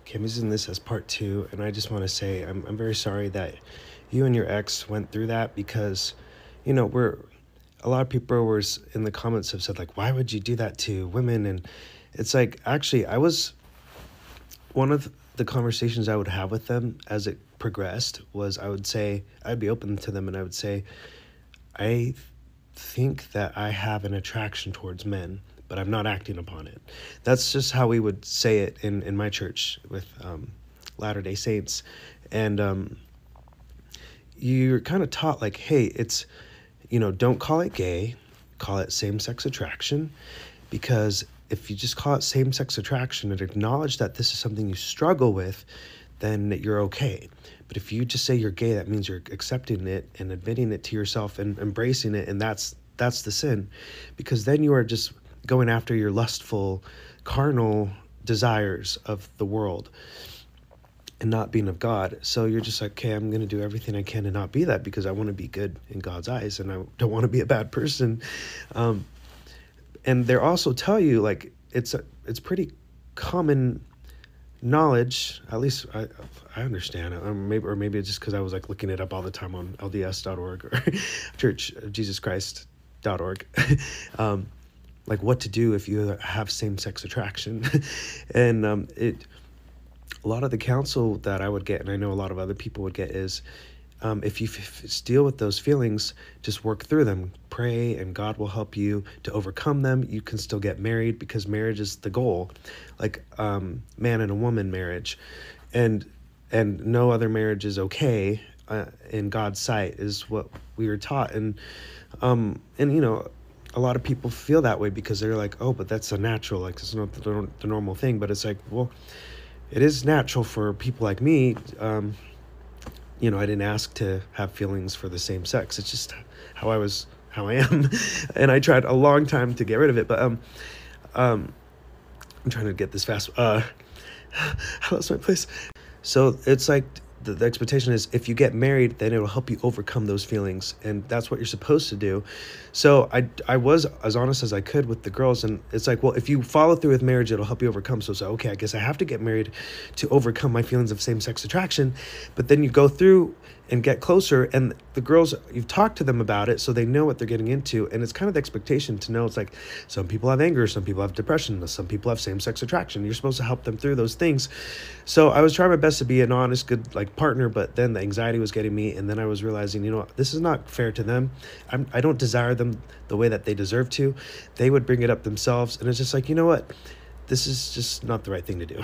Okay, I'm using this as part two, and I just want to say I'm very sorry that you and your ex went through that because, a lot of people were in the comments have said, like, why would you do that to women? And it's like, actually, I was one of the conversations I would have with them as it progressed was I would say, I'd be open to them and I would say, I think that I have an attraction towards men, but I'm not acting upon it. That's just how we would say it in my church with Latter-day Saints. And you're kind of taught like, hey, it's, don't call it gay, call it same-sex attraction, because if you just call it same-sex attraction and acknowledge that this is something you struggle with, then you're okay. But if you just say you're gay, that means you're accepting it and admitting it to yourself and embracing it, and that's the sin, because then you are just going after your lustful, carnal desires of the world and not being of God. So you're just like, okay, I'm going to do everything I can to not be that because I want to be good in God's eyes and I don't want to be a bad person. And they also tell you, like, it's pretty common knowledge, at least I understand, or maybe it's just because I was like looking it up all the time on LDS.org or Church of Jesus Christ.org, like what to do if you have same-sex attraction. And a lot of the counsel that I would get, and I know a lot of other people would get, is if you deal with those feelings, just work through them, pray, and God will help you to overcome them. You can still get married because marriage is the goal, like man and a woman marriage, and no other marriage is okay in God's sight is what we were taught. And a lot of people feel that way because they're like, oh, but that's unnatural, like it's not the normal thing. But it's like, well, it is natural for people like me. I didn't ask to have feelings for the same sex. It's just how I am. And I tried a long time to get rid of it, but I'm trying to get this fast. I lost my place. So it's like the expectation is if you get married, then it'll help you overcome those feelings. And that's what you're supposed to do. So I was as honest as I could with the girls. And it's like, well, if you follow through with marriage, it'll help you overcome. So okay, I guess I have to get married to overcome my feelings of same-sex attraction. But then you go through and get closer, and the girls, you've talked to them about it so they know what they're getting into. And it's kind of the expectation to know, it's like some people have anger, some people have depression, some people have same-sex attraction. You're supposed to help them through those things. So I was trying my best to be an honest, good partner, but then the anxiety was getting me, and then I was realizing, this is not fair to them. I don't desire them the way that they deserve to. They would bring it up themselves, and it's just like, you know what? This is just not the right thing to do.